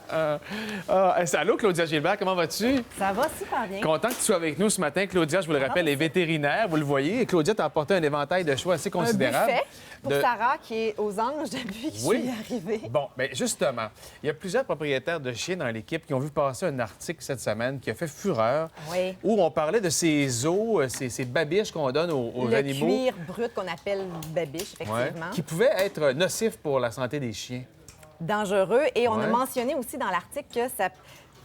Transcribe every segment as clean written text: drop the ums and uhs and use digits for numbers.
Allô, Claudia Gilbert, comment vas-tu? Ça va super bien. Content que tu sois avec nous ce matin. Claudia, je vous le rappelle, est vétérinaire, vous le voyez. Et Claudia t'a apporté un éventail de choix assez considérable. Un buffet pour Sarah, qui est aux anges depuis que je suis arrivée. Bon, bien, justement, il y a plusieurs propriétaires de chiens dans l'équipe qui ont vu passer un article cette semaine qui a fait fureur, où on parlait de ces os, ces babiches qu'on donne aux animaux. Le cuir brut qu'on appelle babiche, effectivement. Qui pouvaient être nocifs pour la santé des chiens. Dangereux. Et on a mentionné aussi dans l'article que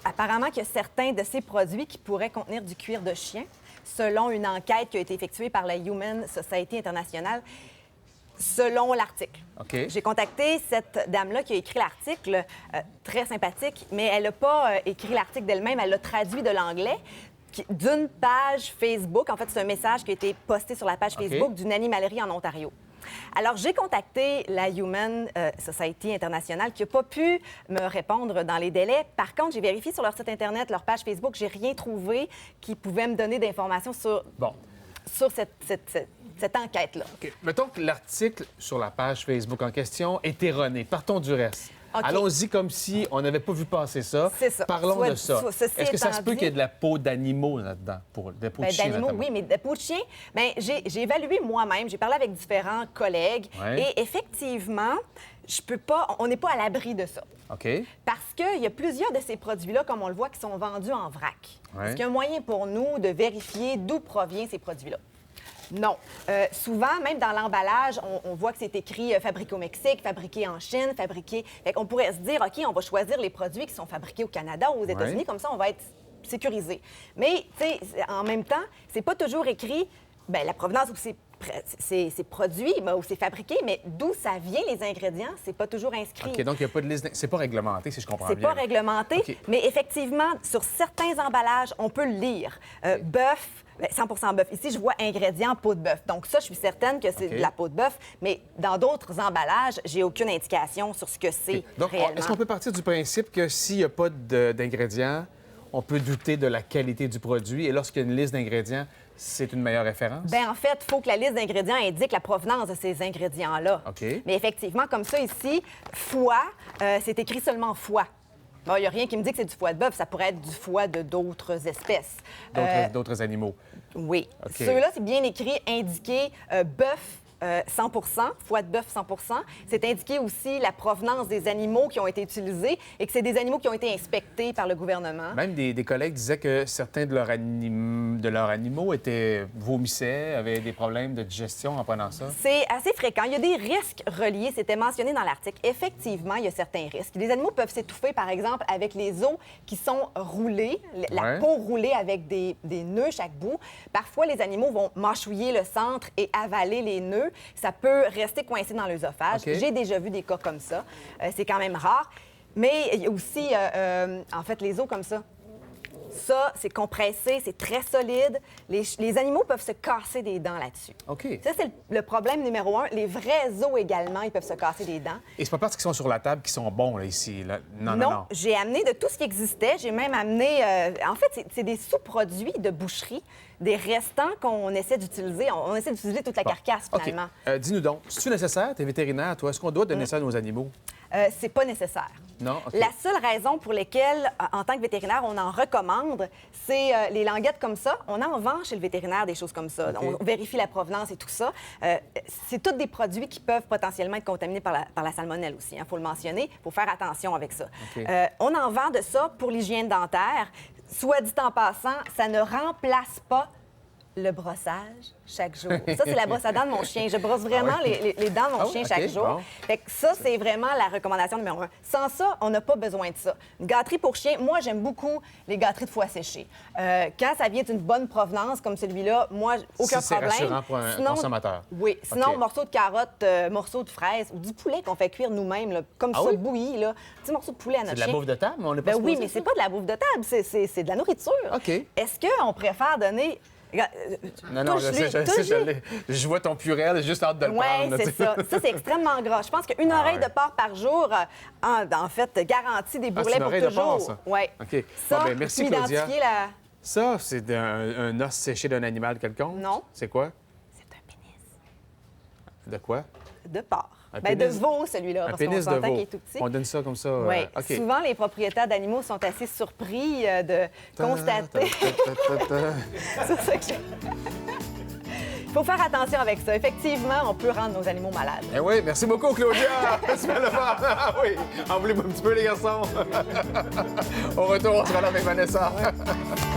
apparemment qu'il y a certains de ces produits qui pourraient contenir du cuir de chien, selon une enquête qui a été effectuée par la Human Society International, selon l'article. J'ai contacté cette dame-là qui a écrit l'article, très sympathique, mais elle n'a pas écrit l'article d'elle-même, elle l'a traduit de l'anglais d'une page Facebook. En fait, c'est un message qui a été posté sur la page Facebook d'une animalerie en Ontario. Alors, j'ai contacté la Human Society International qui n'a pas pu me répondre dans les délais. Par contre, j'ai vérifié sur leur site Internet, leur page Facebook, j'ai rien trouvé qui pouvait me donner d'informations sur cette enquête-là. Mettons que l'article sur la page Facebook en question est erroné. Partons du reste. Allons-y comme si on n'avait pas vu passer ça. C'est ça. Parlons de ça. Est-ce que ça se peut qu'il y ait de la peau d'animaux là-dedans? De peau de chien, d'animaux, oui, mais de peau de chien, j'ai évalué moi-même. J'ai parlé avec différents collègues. Et effectivement, je peux pas... On n'est pas à l'abri de ça. Parce qu'il y a plusieurs de ces produits-là, comme on le voit, qui sont vendus en vrac. Est-ce qu'il y a un moyen pour nous de vérifier d'où proviennent ces produits-là? Non. Souvent, même dans l'emballage, on voit que c'est écrit fabriqué au Mexique, fabriqué en Chine, fabriqué... On pourrait se dire, OK, on va choisir les produits qui sont fabriqués au Canada ou aux États-Unis, comme ça, on va être sécurisé. Mais, tu sais, en même temps, c'est pas toujours écrit la provenance où c'est produit, où c'est fabriqué, mais d'où ça vient, les ingrédients, c'est pas toujours inscrit. OK, donc il n'y a pas de liste... C'est pas réglementé, si je comprends bien. C'est pas réglementé, mais effectivement, sur certains emballages, on peut le lire. Bœuf, 100 bœuf. Ici, je vois ingrédients peau de bœuf. Donc ça, je suis certaine que c'est de la peau de bœuf, mais dans d'autres emballages, j'ai aucune indication sur ce que c'est réellement. Est-ce qu'on peut partir du principe que s'il n'y a pas d'ingrédients, on peut douter de la qualité du produit, et lorsqu'il y a une liste d'ingrédients, c'est une meilleure référence? Bien, en fait, il faut que la liste d'ingrédients indique la provenance de ces ingrédients-là. Mais effectivement, comme ça, ici, foie, c'est écrit seulement foie. Bon, il n'y a rien qui me dit que c'est du foie de bœuf. Ça pourrait être du foie de d'autres espèces. D'autres animaux? Oui. Ceux-là, c'est bien écrit, indiqué bœuf 100 foie de bœuf 100 C'est indiqué aussi la provenance des animaux qui ont été utilisés et que c'est des animaux qui ont été inspectés par le gouvernement. Même des collègues disaient que certains de leurs animaux vomissaient, avaient des problèmes de digestion en prenant ça. C'est assez fréquent. Il y a des risques reliés. C'était mentionné dans l'article. Effectivement, il y a certains risques. Les animaux peuvent s'étouffer, par exemple, avec les os qui sont roulés, la peau roulée avec des nœuds chaque bout. Parfois, les animaux vont mâchouiller le centre et avaler les nœuds. Ça peut rester coincé dans l'œsophage. J'ai déjà vu des cas comme ça. C'est quand même rare. Mais il y a aussi, en fait, les os comme ça. Ça, c'est compressé, c'est très solide. Les animaux peuvent se casser des dents là-dessus. Ça, c'est le problème numéro 1. Les vrais os également, ils peuvent se casser des dents. Et c'est pas parce qu'ils sont sur la table qu'ils sont bons, là, ici. Là. Non. J'ai amené de tout ce qui existait. J'ai même amené... en fait, c'est des sous-produits de boucherie, des restants qu'on essaie d'utiliser. On essaie d'utiliser toute la carcasse, finalement. Dis-nous donc, c'est-tu nécessaire? T'es vétérinaire, toi. Est-ce qu'on doit donner ça à nos animaux? C'est pas nécessaire. Non? La seule raison pour laquelle, en tant que vétérinaire, on en recommande, c'est les languettes comme ça. On en vend chez le vétérinaire des choses comme ça. On vérifie la provenance et tout ça. C'est tous des produits qui peuvent potentiellement être contaminés par la salmonelle aussi. Il faut le mentionner. Il faut faire attention avec ça. On en vend de ça pour l'hygiène dentaire. Soit dit en passant, ça ne remplace pas le brossage chaque jour. Ça, c'est la brosse à dents de mon chien. Je brosse vraiment les dents de mon chien chaque jour. Fait que ça, c'est vraiment la recommandation numéro 1. Sans ça, on n'a pas besoin de ça. Une gâterie pour chien, moi, j'aime beaucoup les gâteries de foie séché. Quand ça vient d'une bonne provenance comme celui-là, moi, aucun problème. C'est rassurant pour un consommateur. Oui. Sinon, morceau de carotte, morceau de fraise ou du poulet qu'on fait cuire nous-mêmes, là, comme ça, bouilli, là. Petit morceau de poulet à notre chien. C'est de la bouffe de table, mais on n'est pas oui, mais c'est pas de la bouffe de table, c'est de la nourriture. Est-ce qu'on préfère donner... Non, je vois ton purée, j'ai juste hâte de le prendre. Oui, c'est ça. Ça, c'est extrêmement gras. Je pense qu'une oreille de porc par jour, en fait, garantit des bourrelets pour toujours. De porc, ça? Oui. OK. Ça, merci, Claudia. Ça, c'est un os séché d'un animal quelconque? Non. C'est quoi? C'est un pénis. De quoi? De porc. De veau, celui-là, parce qu'on pénis de s'entend veau. qu'il est tout petit. On donne ça comme ça. Oui. OK. Souvent, les propriétaires d'animaux sont assez surpris de constater. C'est ça que j'ai. Il faut faire attention avec ça. Effectivement, on peut rendre nos animaux malades. Eh oui, merci beaucoup, Claudia. C'est bien le fun. Ah oui, en voulez-vous un petit peu, les garçons? Au retour, on sera là avec Vanessa.